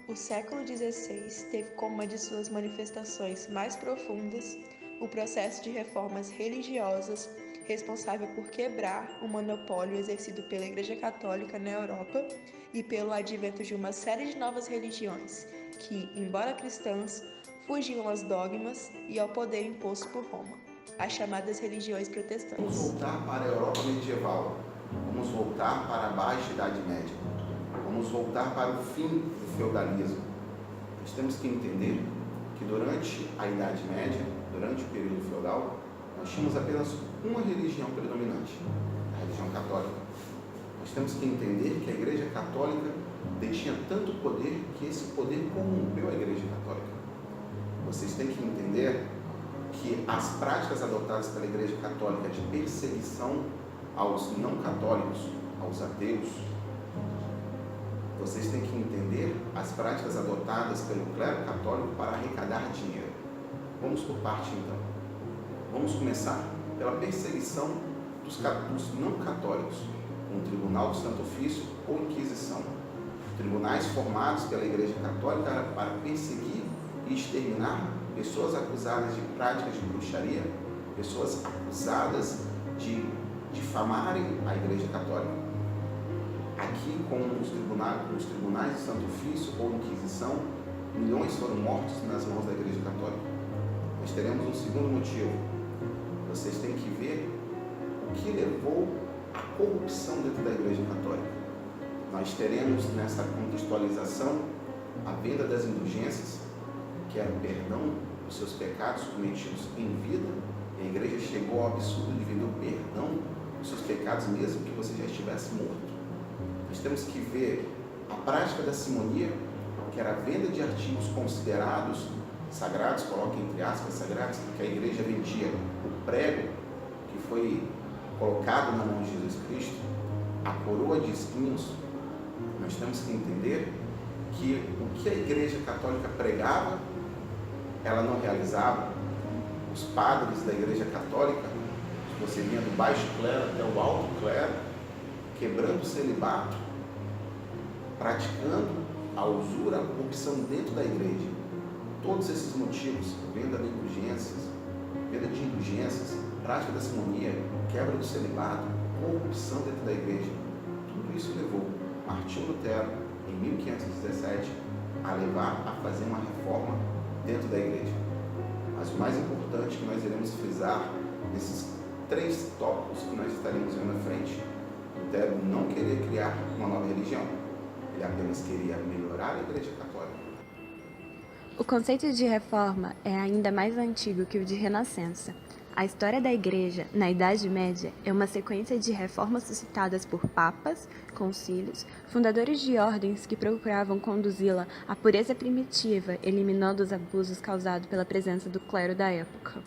O século XVI teve como uma de suas manifestações mais profundas o processo de reformas religiosas responsável por quebrar o monopólio exercido pela Igreja Católica na Europa e pelo advento de uma série de novas religiões que, embora cristãs, fugiam aos dogmas e ao poder imposto por Roma, as chamadas religiões protestantes. Vamos voltar para a Europa medieval, vamos voltar para a Baixa Idade Média, vamos voltar para o fim do feudalismo. Nós temos que entender que durante a Idade Média, durante o período feudal, nós tínhamos apenas uma religião predominante, a religião católica. Nós temos que entender que a Igreja Católica detinha tanto poder que esse poder corrompeu a Igreja Católica. Vocês têm que entender que as práticas adotadas pela Igreja Católica de perseguição aos não católicos, aos ateus, vocês têm que entender as práticas adotadas pelo clero católico para arrecadar dinheiro. Vamos por parte então. Vamos começar pela perseguição dos não católicos, com o Tribunal do Santo Ofício ou Inquisição. Tribunais formados pela Igreja Católica para perseguir e exterminar pessoas acusadas de práticas de bruxaria, pessoas acusadas de difamarem a Igreja Católica. Aqui, com os tribunais de Santo Ofício ou Inquisição, milhões foram mortos nas mãos da Igreja Católica. Nós teremos um segundo motivo. Vocês têm que ver o que levou à corrupção dentro da Igreja Católica. Nós teremos nessa contextualização a venda das indulgências, que era o perdão dos seus pecados cometidos em vida. E a Igreja chegou ao absurdo de vender o perdão dos seus pecados, mesmo que você já estivesse morto. Nós temos que ver a prática da simonia, que era a venda de artigos considerados sagrados, coloque entre aspas sagrados, que a Igreja vendia o prego, que foi colocado na mão de Jesus Cristo, a coroa de espinhos. Nós temos que entender que o que a Igreja Católica pregava, ela não realizava. Os padres da Igreja Católica, você vinha do baixo clero até o alto clero, quebrando o celibato, praticando a usura, a corrupção dentro da igreja. Todos esses motivos, venda de indulgências, prática da simonia, quebra do celibato, corrupção dentro da igreja, tudo isso levou Martinho Lutero, em 1517, a levar a fazer uma reforma dentro da igreja. Mas o mais importante que nós iremos frisar nesses 3 tópicos que nós estaremos vendo à frente: Lutero não queria criar uma nova religião, ele apenas queria melhorar a Igreja Católica. O conceito de reforma é ainda mais antigo que o de renascença. A história da Igreja, na Idade Média, é uma sequência de reformas suscitadas por papas, concílios, fundadores de ordens que procuravam conduzi-la à pureza primitiva, eliminando os abusos causados pela presença do clero da época.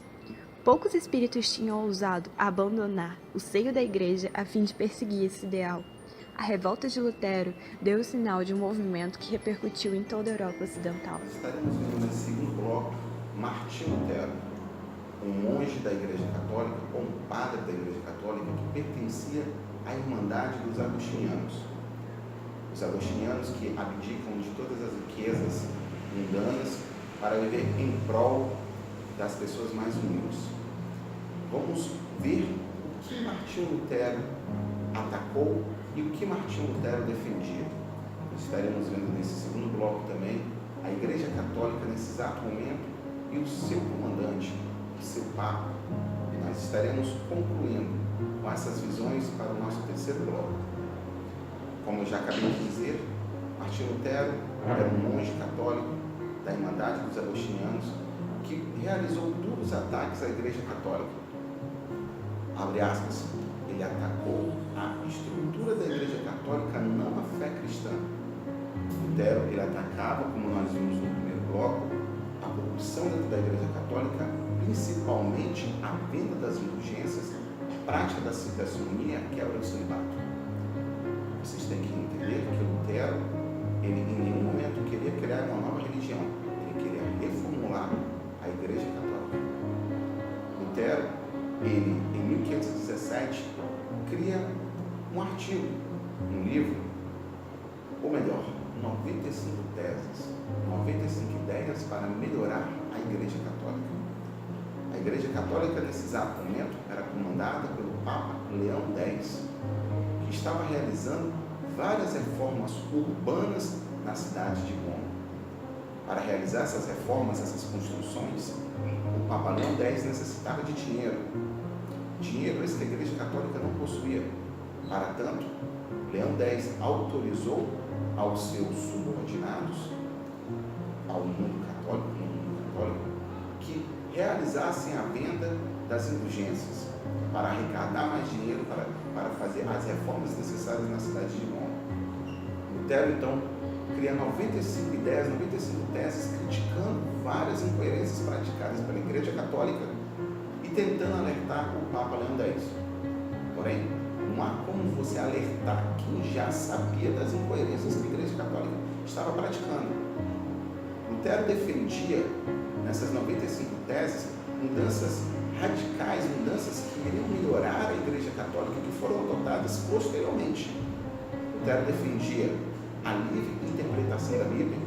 Poucos espíritos tinham ousado abandonar o seio da Igreja a fim de perseguir esse ideal. A revolta de Lutero deu o sinal de um movimento que repercutiu em toda a Europa Ocidental. Estaremos vendo nesse segundo bloco Martinho Lutero, um monge da Igreja Católica, ou um padre da Igreja Católica que pertencia à Irmandade dos Agostinianos. Os agostinianos que abdicam de todas as riquezas mundanas para viver em prol das pessoas mais humildes. Vamos ver o que Martinho Lutero atacou e o que Martinho Lutero defendia. Estaremos vendo nesse segundo bloco também a Igreja Católica nesse exato momento e o seu comandante, o seu Papa. E nós estaremos concluindo com essas visões para o nosso terceiro bloco. Como eu já acabei de dizer, Martinho Lutero era um monge católico da Irmandade dos Agostinianos que realizou duros ataques à Igreja Católica. Abre aspas, ele atacou a estrutura da Igreja Católica, não a fé cristã. Lutero, ele atacava, como nós vimos no primeiro bloco, a corrupção dentro da Igreja Católica, principalmente a venda das indulgências, a prática da simonia, a quebra do celibato. Vocês têm que entender que Lutero, ele em nenhum momento queria criar uma nova religião, ele queria reformular a Igreja Católica. Lutero, ele em 1517 cria um artigo, um livro, ou melhor, 95 teses, Católica, nesse exato momento, era comandada pelo Papa Leão X, que estava realizando várias reformas urbanas na cidade de Roma. Para realizar essas reformas, essas construções, o Papa Leão X necessitava de dinheiro. Dinheiro esse que a Igreja Católica não possuía. Para tanto, Leão X autorizou aos seus subordinados, ao mundo católico, que realizassem a venda das indulgências para arrecadar mais dinheiro para fazer as reformas necessárias na cidade de Roma. Lutero, então, cria 95 teses criticando várias incoerências praticadas pela Igreja Católica e tentando alertar o Papa Leão X. Porém, não há como você alertar quem já sabia das incoerências que a Igreja Católica estava praticando. Lutero defendia, nessas 95 teses, mudanças radicais, mudanças que iriam melhorar a Igreja Católica, que foram adotadas posteriormente. Lutero defendia a livre interpretação da Bíblia,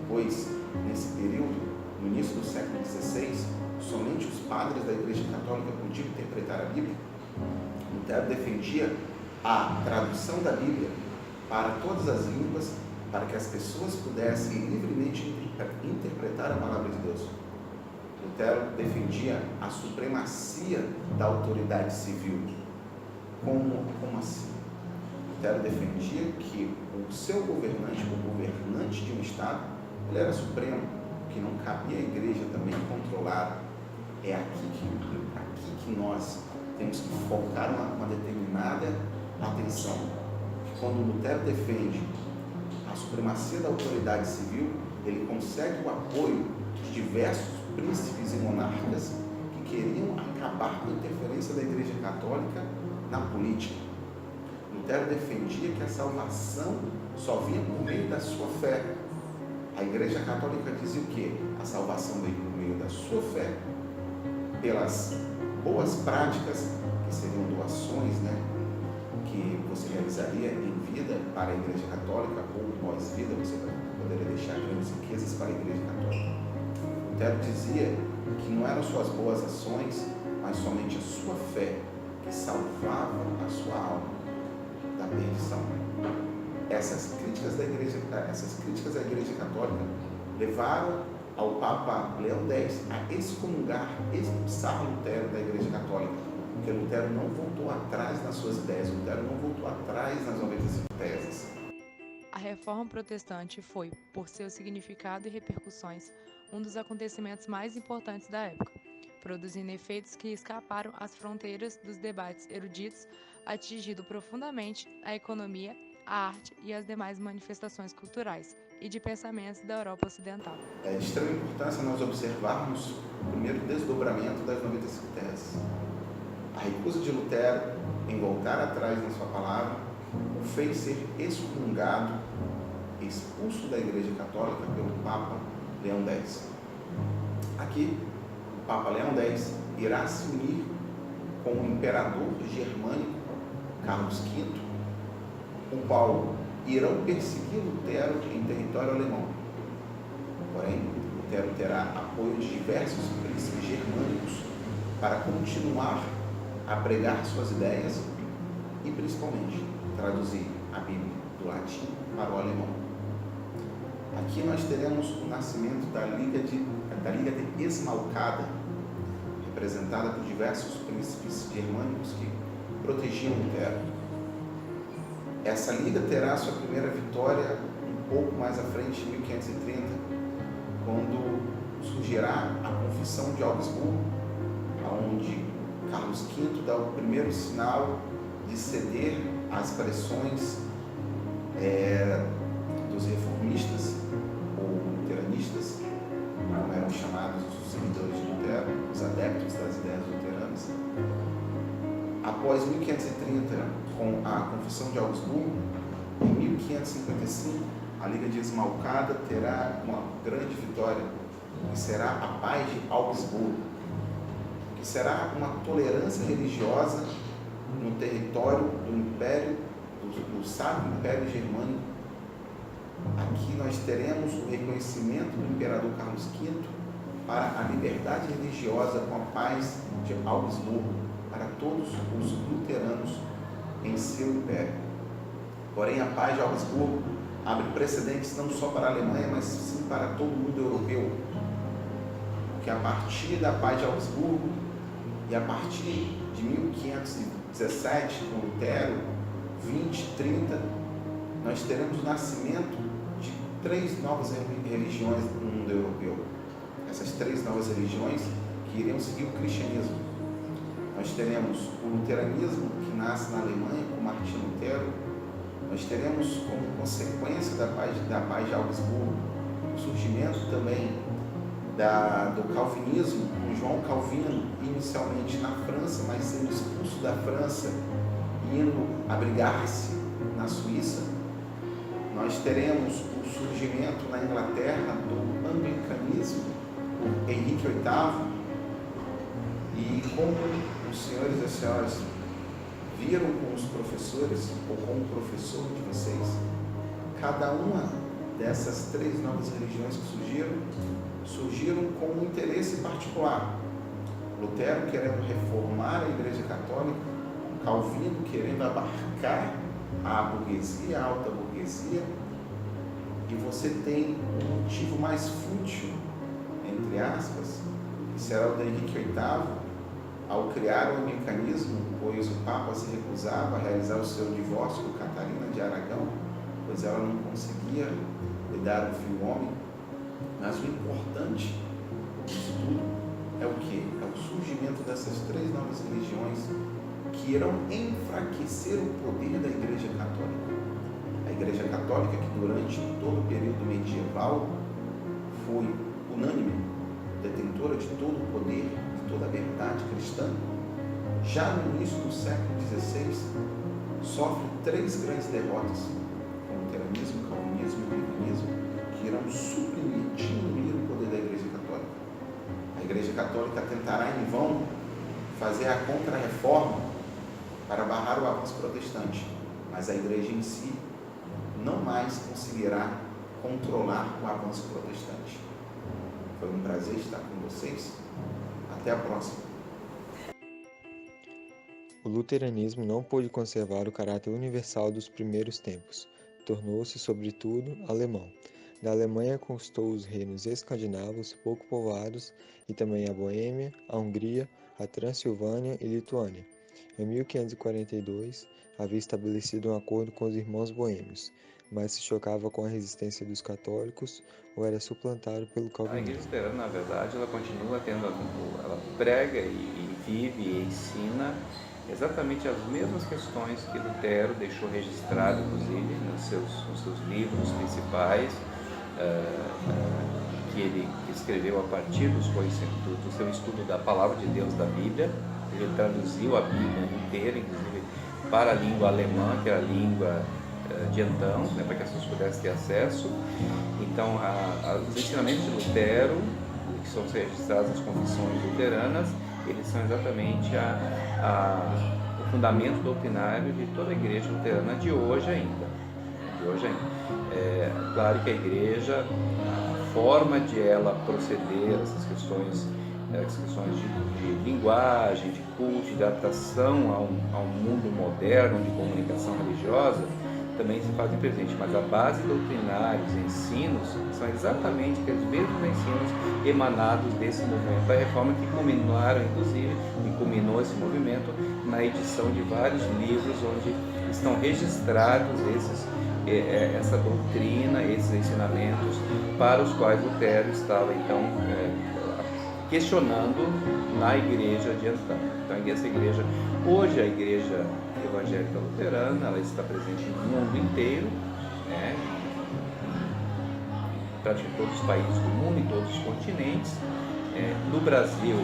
pois, nesse período, no início do século XVI, somente os padres da Igreja Católica podiam interpretar a Bíblia. Lutero defendia a tradução da Bíblia para todas as línguas, para que as pessoas pudessem livremente interpretar a palavra de Deus. Lutero defendia a supremacia da autoridade civil. Como assim? Lutero defendia que o seu governante, o governante de um Estado, ele era supremo, que não cabia à Igreja também controlar. É aqui que nós temos que focar uma determinada atenção. Quando Lutero defende a supremacia da autoridade civil, ele consegue o apoio de diversos príncipes e monarcas que queriam acabar com a interferência da Igreja Católica na política. Lutero defendia que a salvação só vinha por meio da sua fé. A Igreja Católica dizia o quê? A salvação veio por meio da sua fé, pelas boas práticas, que seriam doações, que você realizaria em vida para a Igreja Católica, ou pós-vida, você poderia deixar grandes riquezas para a Igreja Católica. Lutero dizia que não eram suas boas ações, mas somente a sua fé que salvava a sua alma da perdição. Essas críticas à Igreja Católica levaram ao Papa Leão X a excomungar, expulsar Lutero da Igreja Católica, porque Lutero não voltou atrás nas suas ideias, Lutero não voltou atrás nas 95 teses. A Reforma Protestante foi, por seu significado e repercussões, um dos acontecimentos mais importantes da época, produzindo efeitos que escaparam às fronteiras dos debates eruditos, atingindo profundamente a economia, a arte e as demais manifestações culturais e de pensamentos da Europa Ocidental. É de extrema importância nós observarmos o primeiro desdobramento das 95 teses. A recusa de Lutero em voltar atrás na sua palavra o fez ser excomungado, expulso da Igreja Católica pelo Papa Leão X. Aqui, o Papa Leão X irá se unir com o imperador germânico Carlos V, o qual irão perseguir Lutero em território alemão. Porém, Lutero terá apoio de diversos príncipes germânicos para continuar a pregar suas ideias e, principalmente, traduzir a Bíblia do latim para o alemão. Aqui nós teremos o nascimento da Liga de Esmalcada, representada por diversos príncipes germânicos que protegiam Lutero. Essa liga terá sua primeira vitória um pouco mais à frente, em 1530, quando surgirá a Confissão de Augsburgo, onde Carlos V dá o primeiro sinal de ceder às pressões dos reformistas ou luteranistas, como eram chamados os seguidores de Lutero, os adeptos das ideias luteranas. Após 1530, com a Confissão de Augsburgo, em 1555, a Liga de Esmalcada terá uma grande vitória, que será a Paz de Augsburgo, que será uma tolerância religiosa no território do Império, do Sacro Império Germânico. Aqui nós teremos o reconhecimento do Imperador Carlos V para a liberdade religiosa com a paz de Augsburgo para todos os luteranos em seu império. Porém, a paz de Augsburgo abre precedentes não só para a Alemanha, mas sim para todo o mundo europeu. Porque a partir da paz de Augsburgo e a partir de 1517, com Lutero, 20, 30, nós teremos o nascimento de 3 novas religiões no mundo europeu. Essas 3 novas religiões que iriam seguir o cristianismo. Nós teremos o luteranismo, que nasce na Alemanha com Martinho Lutero. Nós teremos, como consequência da paz de Augsburgo, o surgimento também do calvinismo, com João Calvino, inicialmente na França, mas sendo expulso da França e indo abrigar-se na Suíça. Nós teremos o surgimento na Inglaterra do anglicanismo, por Henrique VIII, e como os senhores e as senhoras viram com os professores, ou com o professor de vocês, cada uma dessas 3 novas religiões que surgiram com um interesse particular. Lutero querendo reformar a Igreja Católica, Calvino querendo abarcar a burguesia, a alta burguesia, e você tem um motivo mais fútil, entre aspas, que será o de Henrique VIII, ao criar o anglicanismo, pois o Papa se recusava a realizar o seu divórcio com Catarina de Aragão, pois ela não conseguia lhe dar um filho homem. Mas o importante disso tudo é o quê? É o surgimento dessas 3 novas religiões que irão enfraquecer o poder da Igreja Católica. A Igreja Católica, que durante todo o período medieval foi unânime, detentora de todo o poder, de toda a verdade cristã, já no início do século XVI, sofre 3 grandes derrotas, com o luteranismo, o calvinismo e o anglicanismo, que irão suprimir, diminuir o poder da Igreja Católica. A Igreja Católica tentará em vão fazer a contra-reforma para barrar o avanço protestante, mas a Igreja em si não mais conseguirá controlar o avanço protestante. Foi um prazer estar com vocês. Até a próxima. O luteranismo não pôde conservar o caráter universal dos primeiros tempos. Tornou-se, sobretudo, alemão. Da Alemanha conquistou os reinos escandinavos pouco povoados e também a Boêmia, a Hungria, a Transilvânia e Lituânia. Em 1542, havia estabelecido um acordo com os irmãos boêmios, mas se chocava com a resistência dos católicos ou era suplantado pelo calvinismo. A Igreja Luterana, na verdade, ela continua tendo, ela prega e vive e ensina exatamente as mesmas questões que Lutero deixou registrado, inclusive, nos seus livros principais, que ele escreveu a partir do seu estudo da Palavra de Deus, da Bíblia. Ele traduziu a Bíblia inteira, inclusive, para a língua alemã, que era a língua de então, né, para que as pessoas pudessem ter acesso. Então, os ensinamentos de Lutero, que são registrados nas confissões luteranas, eles são exatamente o fundamento doutrinário de toda a igreja luterana de hoje ainda. Claro que a igreja, a forma de ela proceder, essas questões de linguagem, de culto, de adaptação a um mundo moderno de comunicação religiosa, também se fazem presente, mas a base doutrinária, os ensinos, são exatamente aqueles mesmos ensinos emanados desse movimento da reforma, que culminaram, inclusive, e culminou esse movimento na edição de vários livros onde estão registrados essa doutrina, esses ensinamentos, para os quais Lutero estava, então, questionando na igreja de então. Então, essa igreja, hoje a igreja evangélica luterana, ela está presente no mundo inteiro, né, em praticamente todos os países do mundo, em todos os continentes. No Brasil,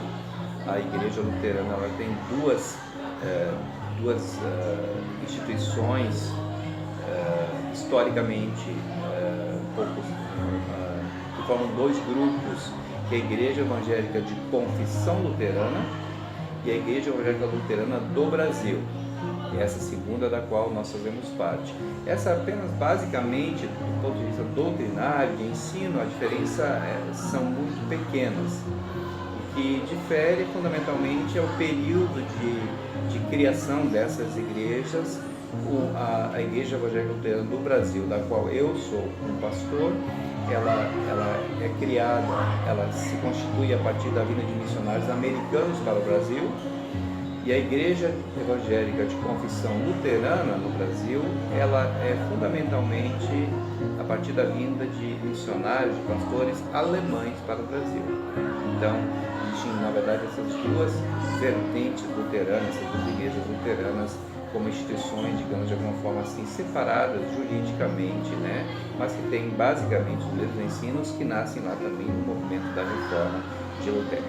a igreja luterana, ela tem duas instituições historicamente que formam 2 grupos, que é a Igreja Evangélica de Confissão Luterana e a Igreja Evangélica Luterana do Brasil. e essa segunda da qual nós fazemos parte. Essa apenas basicamente, do ponto de vista doutrinário, de ensino, a diferença são muito pequenas. O que difere fundamentalmente é o período de criação dessas igrejas. A Igreja Evangélica Luterana do Brasil, da qual eu sou um pastor, ela é criada, ela se constitui a partir da vinda de missionários americanos para o Brasil, e a Igreja Evangélica de Confissão Luterana no Brasil, ela é fundamentalmente a partir da vinda de missionários, de pastores alemães para o Brasil. Então, existem, na verdade, essas duas vertentes luteranas, essas duas igrejas luteranas, como instituições, digamos, de alguma forma assim, separadas juridicamente, né? Mas que têm basicamente os mesmos ensinos que nascem lá também no movimento da Reforma de Lutero.